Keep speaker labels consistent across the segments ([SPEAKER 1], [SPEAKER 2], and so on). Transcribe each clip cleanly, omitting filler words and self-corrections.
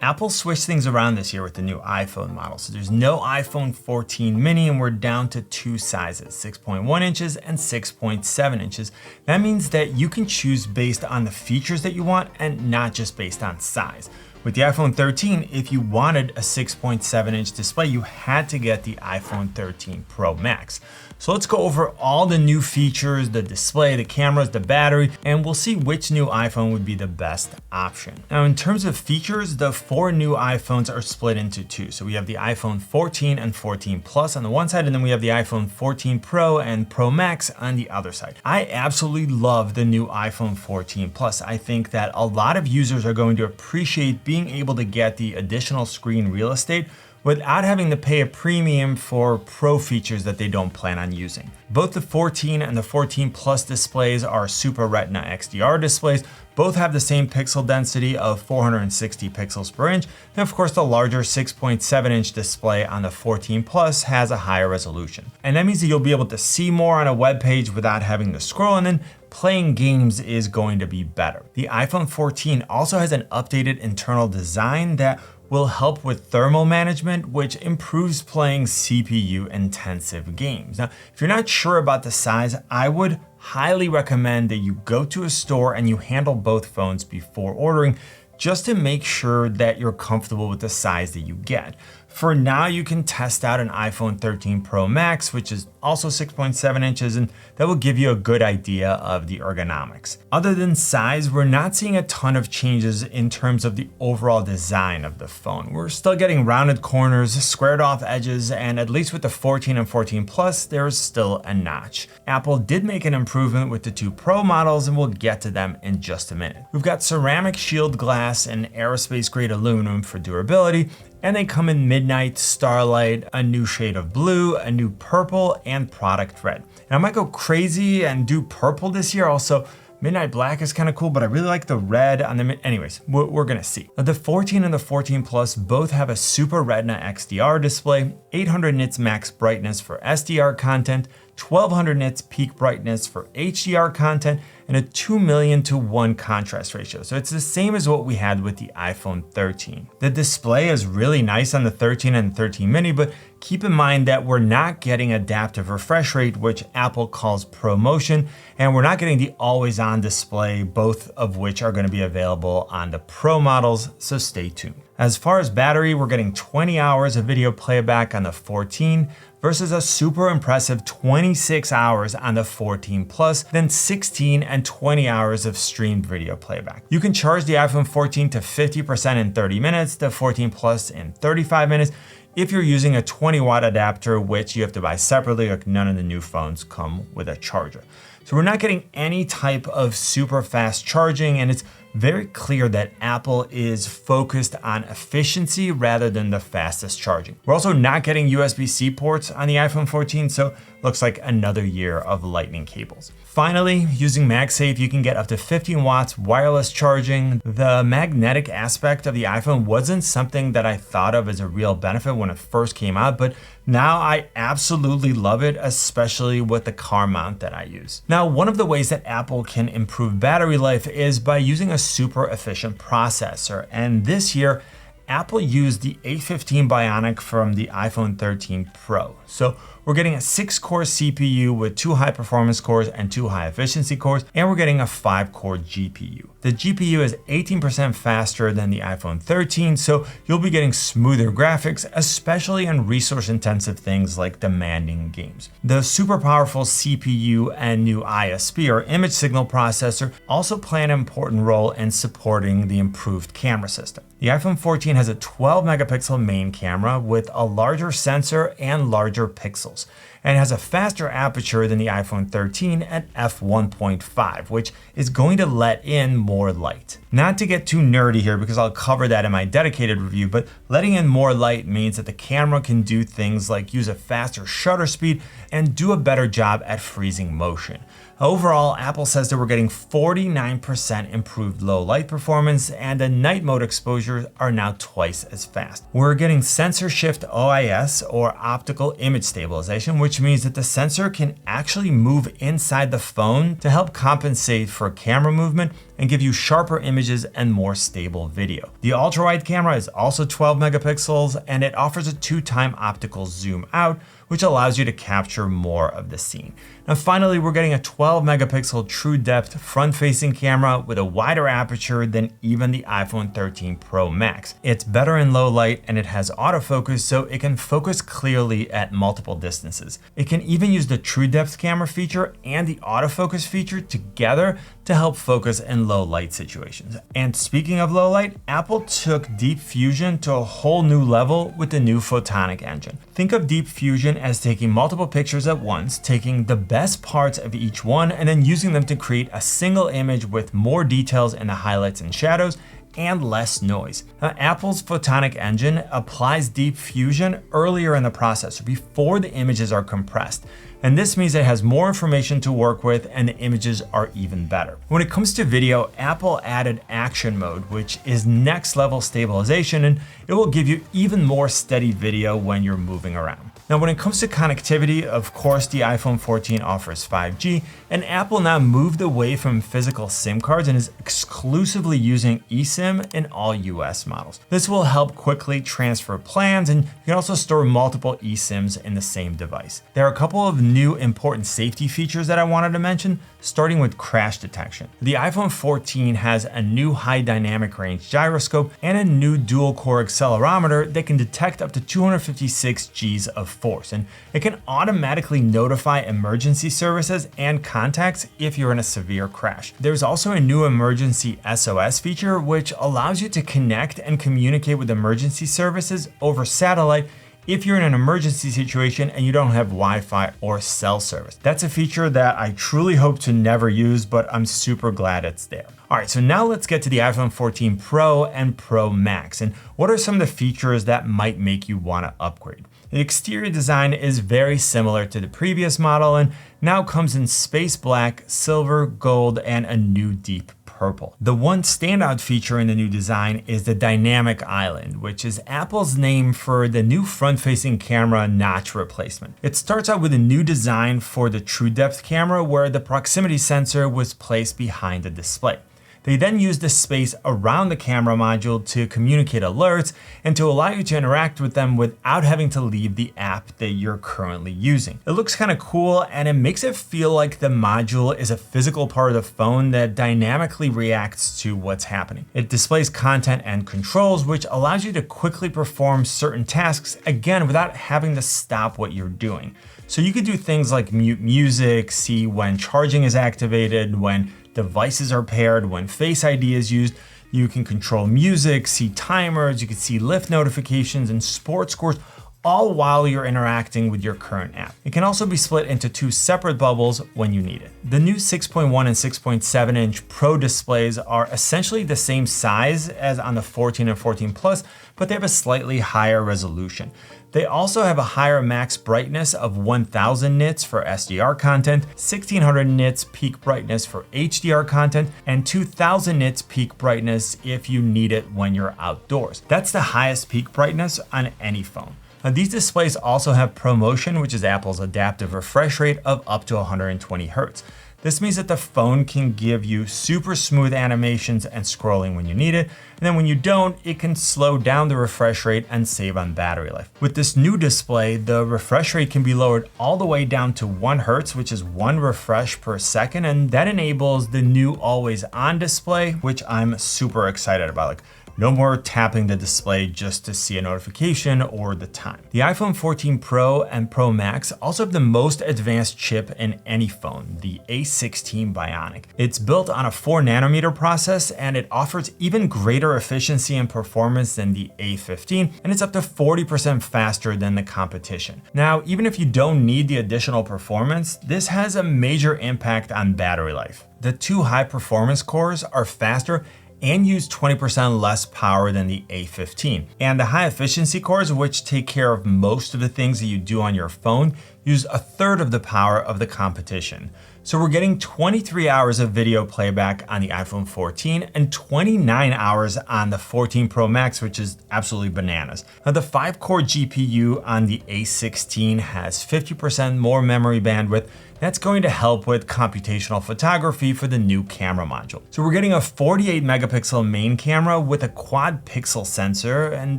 [SPEAKER 1] Apple switched things around this year with the new iPhone model. So there's no iPhone 14 mini and we're down to two sizes, 6.1 inches and 6.7 inches. That means that you can choose based on the features that you want and not just based on size. With the iPhone 13, if you wanted a 6.7 inch display, you had to get the iPhone 13 Pro Max. So let's go over all the new features, the display, the cameras, the battery, and we'll see which new iPhone would be the best option. Now, in terms of features, the four new iPhones are split into two. So we have the iPhone 14 and 14 Plus on the one side, and then we have the iPhone 14 Pro and Pro Max on the other side. I absolutely love the new iPhone 14 Plus. I think that a lot of users are going to appreciate being able to get the additional screen real estate without having to pay a premium for Pro features that they don't plan on using. Both the 14 and the 14 Plus displays are Super Retina XDR displays. Both have the same pixel density of 460 pixels per inch. And of course, the larger 6.7 inch display on the 14 Plus has a higher resolution. And that means that you'll be able to see more on a web page without having to scroll, and then playing games is going to be better. The iPhone 14 also has an updated internal design that will help with thermal management, which improves playing CPU intensive games. Now, if you're not sure about the size, I would highly recommend that you go to a store and you handle both phones before ordering, just to make sure that you're comfortable with the size that you get. For now, you can test out an iPhone 13 Pro Max, which is also 6.7 inches, and that will give you a good idea of the ergonomics. Other than size, we're not seeing a ton of changes in terms of the overall design of the phone. We're still getting rounded corners, squared off edges, and at least with the 14 and 14 Plus, there's still a notch. Apple did make an improvement with the two Pro models, and we'll get to them in just a minute. We've got ceramic shield glass and aerospace grade aluminum for durability, and they come in midnight, starlight, a new shade of blue, a new purple, and product red. And I might go crazy and do purple this year. Also, midnight black is kind of cool, but I really like the red on the anyways, we're gonna see. The 14 and the 14 Plus both have a Super Retina XDR display, 800 nits max brightness for SDR content, 1200 nits peak brightness for HDR content, and a 2,000,000:1 contrast ratio. So it's the same as what we had with the iPhone 13. The display is really nice on the 13 and 13 mini, but keep in mind that we're not getting adaptive refresh rate, which Apple calls ProMotion, and we're not getting the always on display, both of which are going to be available on the Pro models, so stay tuned. As far as battery, we're getting 20 hours of video playback on the 14 versus a super impressive 26 hours on the 14 Plus, then 16 and 20 hours of streamed video playback. You can charge the iPhone 14 to 50% in 30 minutes, the 14 Plus in 35 minutes, if you're using a 20-watt adapter, which you have to buy separately, like none of the new phones come with a charger. So we're not getting any type of super fast charging, and it's very clear that Apple is focused on efficiency rather than the fastest charging. We're also not getting USB-C ports on the iPhone 14, so looks like another year of lightning cables. Finally, using MagSafe, you can get up to 15 watts wireless charging. The magnetic aspect of the iPhone wasn't something that I thought of as a real benefit when it first came out, but now I absolutely love it, especially with the car mount that I use. Now, one of the ways that Apple can improve battery life is by using a super efficient processor. And this year, Apple used the A15 Bionic from the iPhone 13 Pro. So we're getting a 6-core CPU with 2 high-performance cores and 2 high-efficiency cores, and we're getting a 5-core GPU. The GPU is 18% faster than the iPhone 13, so you'll be getting smoother graphics, especially on resource-intensive things like demanding games. The super powerful CPU and new ISP, or image signal processor, also play an important role in supporting the improved camera system. The iPhone 14 has a 12-megapixel main camera with a larger sensor and larger pixels, and it has a faster aperture than the iPhone 13 at f1.5, which is going to let in more light. Not to get too nerdy here, because I'll cover that in my dedicated review, but letting in more light means that the camera can do things like use a faster shutter speed and do a better job at freezing motion. Overall, Apple says that we're getting 49% improved low light performance, and the night mode exposures are now twice as fast. We're getting sensor shift OIS, or optical image stabilization, which means that the sensor can actually move inside the phone to help compensate for camera movement, and give you sharper images and more stable video. The ultra-wide camera is also 12 megapixels, and it offers a 2x optical zoom out, which allows you to capture more of the scene. Now finally, we're getting a 12 megapixel true depth front-facing camera with a wider aperture than even the iPhone 13 Pro Max. It's better in low light, and it has autofocus, so it can focus clearly at multiple distances. It can even use the true depth camera feature and the autofocus feature together to help focus in low light situations. And speaking of low light, Apple took Deep Fusion to a whole new level with the new photonic engine. Think of Deep Fusion as taking multiple pictures at once, taking the best parts of each one, and then using them to create a single image with more details in the highlights and shadows and less noise. Now, Apple's photonic engine applies Deep Fusion earlier in the process, before the images are compressed. And this means it has more information to work with and the images are even better. When it comes to video, Apple added Action Mode, which is next level stabilization, and it will give you even more steady video when you're moving around. Now, when it comes to connectivity, of course, the iPhone 14 offers 5G, and Apple now moved away from physical SIM cards and is exclusively using eSIM in all US models. This will help quickly transfer plans, and you can also store multiple eSIMs in the same device. There are a couple of new important safety features that I wanted to mention, starting with crash detection. The iPhone 14 has a new high dynamic range gyroscope and a new dual core accelerometer that can detect up to 256 Gs of force, and it can automatically notify emergency services and contacts if you're in a severe crash. There's also a new emergency SOS feature, which allows you to connect and communicate with emergency services over satellite if you're in an emergency situation and you don't have Wi-Fi or cell service. That's a feature that I truly hope to never use, but I'm super glad it's there. All right, so now let's get to the iPhone 14 Pro and Pro Max, and what are some of the features that might make you want to upgrade? The exterior design is very similar to the previous model and now comes in space black, silver, gold, and a new deep purple. The one standout feature in the new design is the dynamic island, which is Apple's name for the new front-facing camera notch replacement. It starts out with a new design for the true depth camera where the proximity sensor was placed behind the display. They then use the space around the camera module to communicate alerts and to allow you to interact with them without having to leave the app that you're currently using. It looks kind of cool, and it makes it feel like the module is a physical part of the phone that dynamically reacts to what's happening. It displays content and controls, which allows you to quickly perform certain tasks, again, without having to stop what you're doing. So you could do things like mute music, see when charging is activated, when devices are paired, when Face ID is used. You can control music, see timers, you can see lift notifications and sports scores, all while you're interacting with your current app. It can also be split into two separate bubbles when you need it. The new 6.1 and 6.7 inch Pro displays are essentially the same size as on the 14 and 14 Plus, but they have a slightly higher resolution. They also have a higher max brightness of 1000 nits for SDR content, 1600 nits peak brightness for HDR content, and 2000 nits peak brightness if you need it when you're outdoors. That's the highest peak brightness on any phone. Now, these displays also have ProMotion, which is Apple's adaptive refresh rate of up to 120 Hz. This means that the phone can give you super smooth animations and scrolling when you need it, and then when you don't, it can slow down the refresh rate and save on battery life. With this new display, the refresh rate can be lowered all the way down to 1 Hz, which is 1 refresh per second, and that enables the new always on display, which I'm super excited about. No more tapping the display just to see a notification or the time. The iPhone 14 Pro and Pro Max also have the most advanced chip in any phone, the A16 Bionic. It's built on a 4 nanometer process, and it offers even greater efficiency and performance than the A15, and it's up to 40% faster than the competition. Now, even if you don't need the additional performance, this has a major impact on battery life. The 2 high performance cores are faster and use 20% less power than the A15. And the high efficiency cores, which take care of most of the things that you do on your phone, use 1/3 of the power of the competition. So we're getting 23 hours of video playback on the iPhone 14 and 29 hours on the 14 Pro Max, which is absolutely bananas. Now the 5-core GPU on the A16 has 50% more memory bandwidth. That's going to help with computational photography for the new camera module. So we're getting a 48 megapixel main camera with a quad pixel sensor, and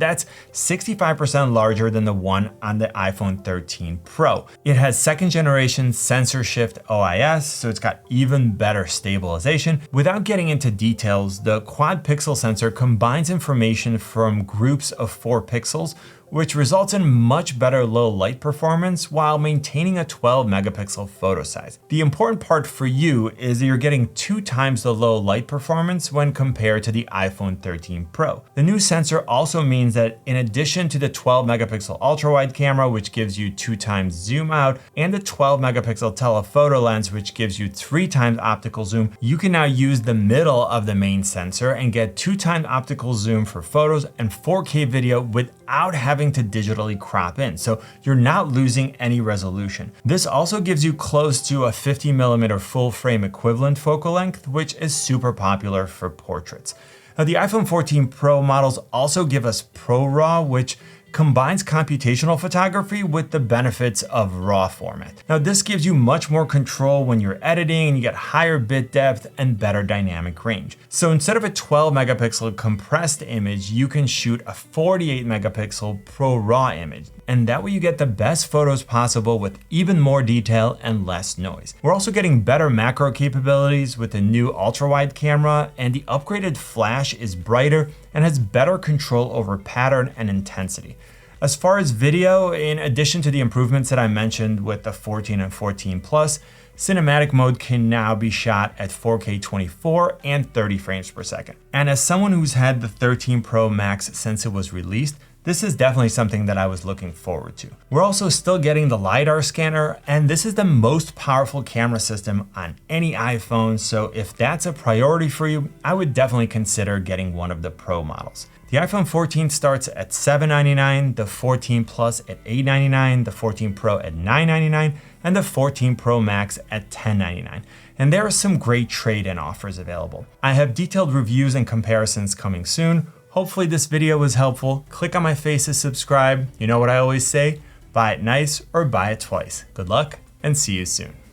[SPEAKER 1] that's 65% larger than the one on the iPhone 13 Pro. It has second generation sensor shift OIS, so it's got even better stabilization. Without getting into details, the quad pixel sensor combines information from groups of 4 pixels, which results in much better low light performance while maintaining a 12 megapixel photo size. The important part for you is that you're getting 2 times the low light performance when compared to the iPhone 13 Pro. The new sensor also means that in addition to the 12 megapixel ultra wide camera, which gives you 2 times zoom out, and the 12 megapixel telephoto lens, which gives you 3 times optical zoom, you can now use the middle of the main sensor and get 2 times optical zoom for photos and 4K video without having to digitally crop in, so you're not losing any resolution. This also gives you close to a 50mm full frame equivalent focal length, which is super popular for portraits. Now the iPhone 14 Pro models also give us ProRAW, which combines computational photography with the benefits of RAW format. Now this gives you much more control when you're editing, and you get higher bit depth and better dynamic range. So instead of a 12 megapixel compressed image, you can shoot a 48 megapixel ProRAW image. And that way you get the best photos possible with even more detail and less noise. We're also getting better macro capabilities with the new ultra wide camera, and the upgraded flash is brighter and has better control over pattern and intensity. As far as video, in addition to the improvements that I mentioned with the 14 and 14 Plus, cinematic mode can now be shot at 4K 24 and 30 frames per second. And as someone who's had the 13 Pro Max since it was released, this is definitely something that I was looking forward to. We're also still getting the LiDAR scanner, and this is the most powerful camera system on any iPhone, so if that's a priority for you, I would definitely consider getting one of the Pro models. The iPhone 14 starts at $799, the 14 Plus at $899, the 14 Pro at $999, and the 14 Pro Max at $1099. And there are some great trade-in offers available. I have detailed reviews and comparisons coming soon. Hopefully this video was helpful. Click on my face to subscribe. You know what I always say, buy it nice or buy it twice. Good luck and see you soon.